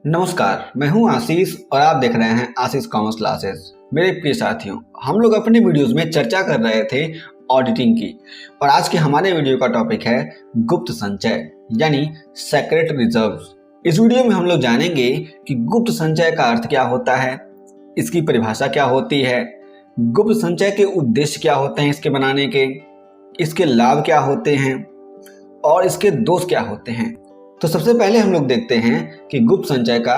नमस्कार, मैं हूं आशीष और आप देख रहे हैं आशीष कॉमर्स क्लासेस। मेरे प्रिय साथियों, हम लोग अपने वीडियोस में चर्चा कर रहे थे ऑडिटिंग की और आज के हमारे वीडियो का टॉपिक है गुप्त संचय यानी सेक्रेट रिजर्व्स। इस वीडियो में हम लोग जानेंगे कि गुप्त संचय का अर्थ क्या होता है, इसकी परिभाषा क्या होती है, गुप्त संचय के उद्देश्य क्या होते हैं इसके बनाने के, इसके लाभ क्या होते हैं और इसके दोष क्या होते हैं। तो सबसे पहले हम लोग देखते हैं कि गुप्त संचय का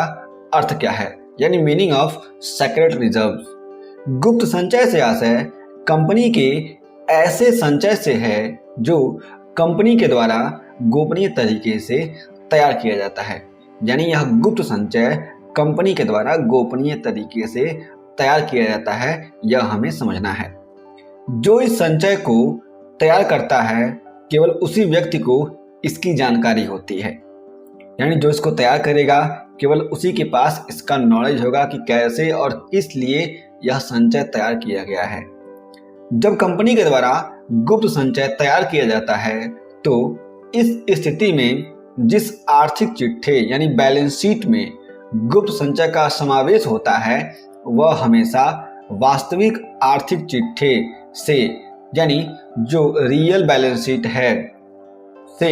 अर्थ क्या है, यानी मीनिंग ऑफ सेक्रेट रिजर्व्स। गुप्त संचय से आशय कंपनी के ऐसे संचय से है जो कंपनी के द्वारा गोपनीय तरीके से तैयार किया जाता है, यानी यह गुप्त संचय कंपनी के द्वारा गोपनीय तरीके से तैयार किया जाता है, यह हमें समझना है। जो इस संचय को तैयार करता है केवल उसी व्यक्ति को इसकी जानकारी होती है, यानी जो इसको तैयार करेगा केवल उसी के पास इसका नॉलेज होगा कि कैसे और किस लिए यह संचय तैयार किया गया है। जब कंपनी के द्वारा गुप्त संचय तैयार किया जाता है तो इस स्थिति में जिस आर्थिक चिट्ठे यानी बैलेंस शीट में गुप्त संचय का समावेश होता है वह हमेशा वास्तविक आर्थिक चिट्ठे से यानी जो रियल बैलेंस शीट है से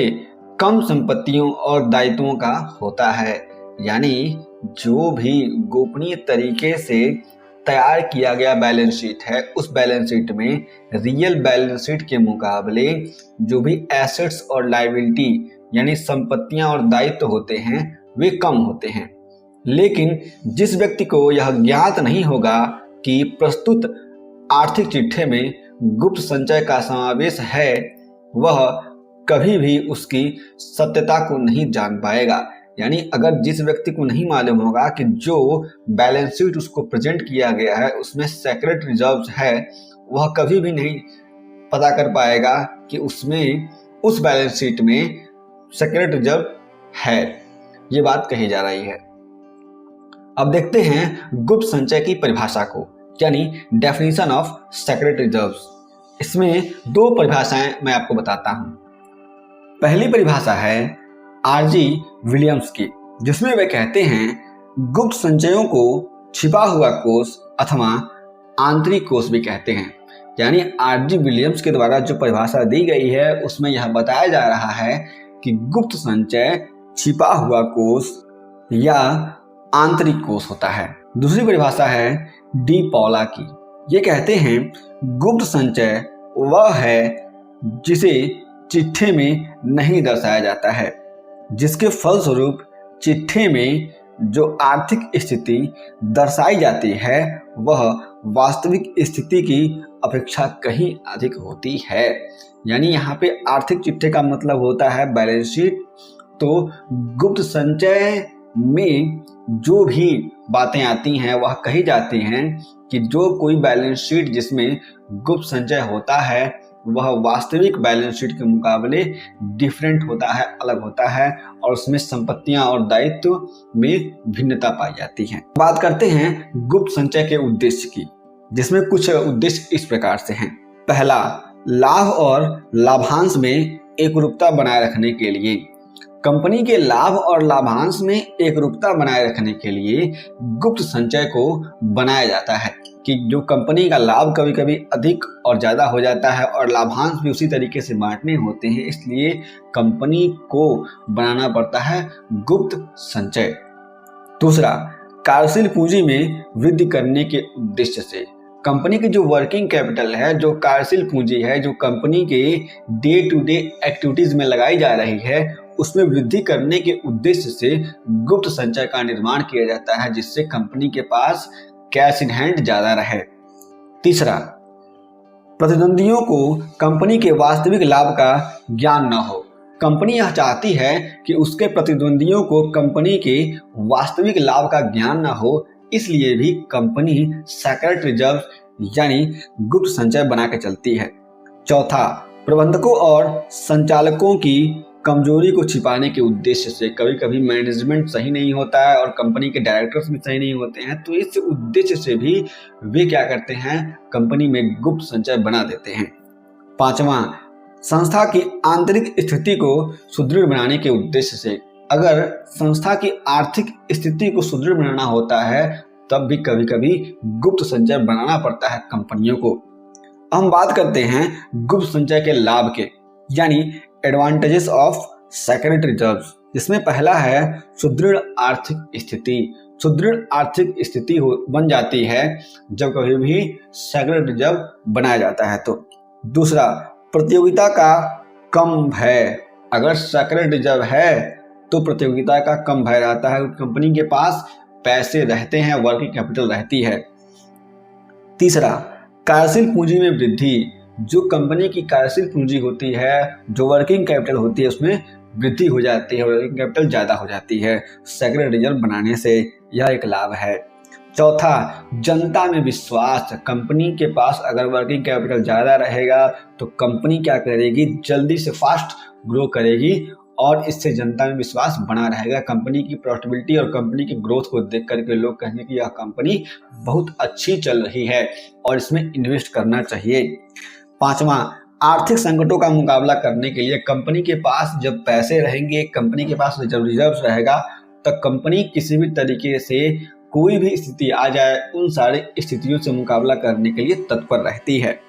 कम संपत्तियों और दायित्वों का होता है, यानी जो भी गोपनीय तरीके से तैयार किया गया बैलेंस शीट है उस बैलेंस शीट में रियल बैलेंस शीट के मुकाबले जो भी एसेट्स और लायबिलिटी यानी संपत्तियां और दायित्व होते हैं वे कम होते हैं। लेकिन जिस व्यक्ति को यह ज्ञात नहीं होगा कि प्रस्तुत आर्थिक चिट्ठे में गुप्त संचय का समावेश है, वह कभी भी उसकी सत्यता को नहीं जान पाएगा। यानी अगर जिस व्यक्ति को नहीं मालूम होगा कि जो बैलेंस शीट उसको प्रेजेंट किया गया है उसमें सेक्रेट रिजर्व्स है, वह कभी भी नहीं पता कर पाएगा कि उसमें उस बैलेंस शीट में सेक्रेट रिजर्व है। ये बात कही जा रही है। अब देखते हैं गुप्त संचय की परिभाषा को, यानी डेफिनेशन ऑफ सेक्रेट रिजर्व्स। इसमें दो परिभाषाएं मैं आपको बताता हूं। पहली परिभाषा है आरजी विलियम्स की, जिसमें वे कहते हैं गुप्त संचयों को छिपा हुआ कोष अथवा आंतरिक कोष भी कहते हैं। यानी आरजी विलियम्स के द्वारा जो परिभाषा दी गई है उसमें यह बताया जा रहा है कि गुप्त संचय छिपा हुआ कोष या आंतरिक कोष होता है। दूसरी परिभाषा है डी पॉला की। ये कहते हैं गुप्त संचय वह है जिसे चिट्ठे में नहीं दर्शाया जाता है, जिसके फलस्वरूप चिट्ठे में जो आर्थिक स्थिति दर्शाई जाती है वह वास्तविक स्थिति की अपेक्षा कहीं अधिक होती है। यानी यहाँ पे आर्थिक चिट्ठे का मतलब होता है बैलेंस शीट। तो गुप्त संचय में जो भी बातें आती हैं वह कही जाती हैं कि जो कोई बैलेंस शीट जिसमें गुप्त संचय होता है वह वास्तविक बैलेंस शीट के मुकाबले डिफरेंट होता है, अलग होता है और उसमें संपत्तियां और दायित्व में भिन्नता पाई जाती है। बात करते हैं गुप्त संचय के उद्देश्य की, जिसमें कुछ उद्देश्य इस प्रकार से हैं। पहला, लाभ और लाभांश में एकरूपता बनाए रखने के लिए। कंपनी के लाभ और लाभांश में एकरूपता बनाए रखने के लिए गुप्त संचय को बनाया जाता है कि जो कंपनी का लाभ कभी कभी अधिक और ज़्यादा हो जाता है और लाभांश भी उसी तरीके से बांटने होते हैं, इसलिए कंपनी को बनाना पड़ता है गुप्त संचय। दूसरा, कार्यशील पूंजी में वृद्धि करने के उद्देश्य से। कंपनी की जो वर्किंग कैपिटल है, जो कार्यशील पूंजी है, जो कंपनी के डे टू डे एक्टिविटीज में लगाई जा रही है, उसमें वृद्धि करने के उद्देश्य से गुप्त संचय का निर्माण किया जाता है, जिससे कंपनी के पास कैश इन हैंड ज्यादा रहे। तीसरा, प्रतिद्वंदियों को कंपनी के वास्तविक लाभ का ज्ञान न हो। कंपनी यह चाहती है कि उसके प्रतिद्वंदियों को कंपनी के वास्तविक लाभ का ज्ञान न हो, इसलिए भी कंपनी सेक्रेट रिजर्व यानी गुप्त संचय बना के चलती है। चौथा, प्रबंधकों और संचालकों की कमजोरी को छिपाने के उद्देश्य से। कभी कभी मैनेजमेंट सही नहीं होता है और कंपनी के डायरेक्टर्स भी सही नहीं होते हैं, तो इस उद्देश्य से भी वे क्या करते हैं, कंपनी में गुप्त संचय बना देते हैं। पांचवा, संस्था की आंतरिक स्थिति को सुदृढ़ बनाने के उद्देश्य से। अगर संस्था की आर्थिक स्थिति को सुदृढ़ बनाना होता है तब भी कभी कभी गुप्त संचय बनाना पड़ता है कंपनियों को। हम बात करते हैं गुप्त संचय के लाभ के, यानी एडवांटेजेस ऑफ सेक्रेट रिजर्व्स। इसमें पहला है सुदृढ़ आर्थिक स्थिति। सुदृढ़ आर्थिक स्थिति बन जाती है जब कभी भी सेक्रेट रिजर्व बनाया जाता है। तो दूसरा, प्रतियोगिता का कम भय। अगर सेक्रेट रिजर्व है तो प्रतियोगिता का कम भय रहता है, कंपनी के पास पैसे रहते हैं, वर्किंग कैपिटल रहती है। तीसरा, कार्यशील पूंजी में वृद्धि। जो कंपनी की कार्यशील पूंजी होती है, जो वर्किंग कैपिटल होती है, उसमें वृद्धि हो जाती है, वर्किंग कैपिटल ज्यादा हो जाती है सेक्रेट रिजर्व बनाने से। यह एक लाभ है। चौथा, जनता में विश्वास। कंपनी के पास अगर वर्किंग कैपिटल ज्यादा रहेगा तो कंपनी क्या करेगी, जल्दी से फास्ट ग्रो करेगी और इससे जनता में विश्वास बना रहेगा। कंपनी की प्रॉफिटेबिलिटी और कंपनी की ग्रोथ को देख करके लोग कहेंगे कि यह कंपनी बहुत अच्छी चल रही है और इसमें इन्वेस्ट करना चाहिए। पांचवा, आर्थिक संकटों का मुकाबला करने के लिए कंपनी के पास जब पैसे रहेंगे, कंपनी के पास जब रिजर्व रहेगा, तब कंपनी किसी भी तरीके से कोई भी स्थिति आ जाए उन सारी स्थितियों से मुकाबला करने के लिए तत्पर रहती है।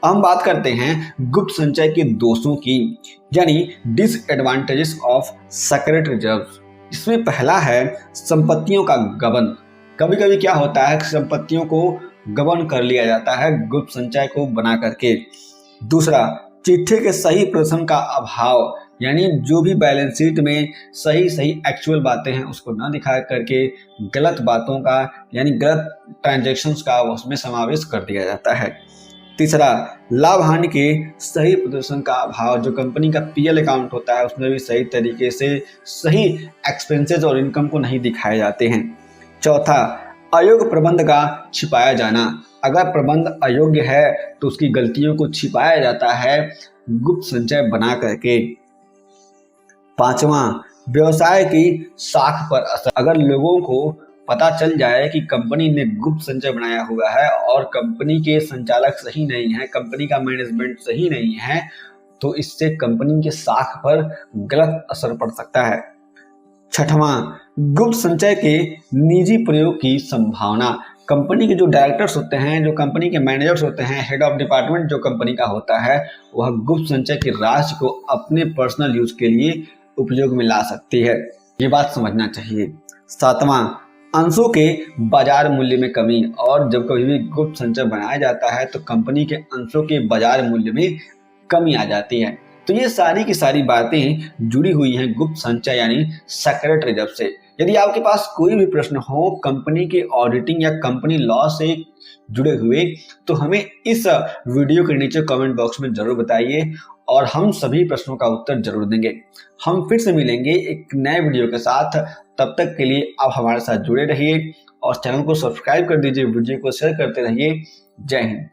हम बात करते हैं गुप्त संचय के दोषों की, यानी डिसएडवांटेजेस ऑफ सेक्रेट रिजर्व्स। इसमें पहला है संपत्तियों का गबन। कभी कभी क्या होता है, संपत्तियों को गबन कर लिया जाता है गुप्त संचय को बना करके। दूसरा, चिट्ठे के सही प्रदर्शन का अभाव, यानी जो भी बैलेंस शीट में सही एक्चुअल बातें हैं उसको ना दिखा करके गलत बातों का, यानी गलत ट्रांजैक्शंस का उसमें समावेश कर दिया जाता है। तीसरा, लाभ हानि के सही प्रदर्शन का अभाव। जो कंपनी का पीएल अकाउंट होता है उसमें भी सही तरीके से सही एक्सपेंसेस और इनकम को नहीं दिखाए जाते हैं। चौथा, अयोग्य प्रबंध का छिपाया जाना। अगर प्रबंध अयोग्य है तो उसकी गलतियों को छिपाया जाता है गुप्त संचय बना करके। पांचवा, व्यवसाय की साख पर असर। अगर लोगों को पता चल जाए कि कंपनी ने गुप्त संचय बनाया हुआ है और कंपनी के संचालक सही नहीं है, कंपनी का मैनेजमेंट सही नहीं है, तो इससे कंपनी के साख पर गलत असर पड़ सकता है। छठवां, गुप्त संचय के निजी प्रयोग की संभावना। कंपनी के जो डायरेक्टर्स होते हैं, जो कंपनी के मैनेजर्स होते हैं, हेड ऑफ डिपार्टमेंट जो कंपनी का होता है, वह गुप्त संचय की राशि को अपने पर्सनल यूज के लिए उपयोग में ला सकती है। ये बात समझना चाहिए। सातवां, अंशों के बाजार मूल्य में कमी। और जब कभी भी गुप्त संचय बनाया जाता है तो कंपनी के अंशों के बाजार मूल्य में कमी आ जाती है। तो ये सारी की सारी बातें जुड़ी हुई हैं गुप्त संचय यानी सेक्रेट रिजर्व से। यदि आपके पास कोई भी प्रश्न हो कंपनी के ऑडिटिंग या कंपनी लॉ से जुड़े हुए, तो हमें इस वीडियो के नीचे कमेंट बॉक्स में जरूर बताइए और हम सभी प्रश्नों का उत्तर जरूर देंगे। हम फिर से मिलेंगे एक नए वीडियो के साथ। तब तक के लिए आप हमारे साथ जुड़े रहिए और चैनल को सब्सक्राइब कर दीजिए, वीडियो को शेयर करते रहिए। जय हिंद।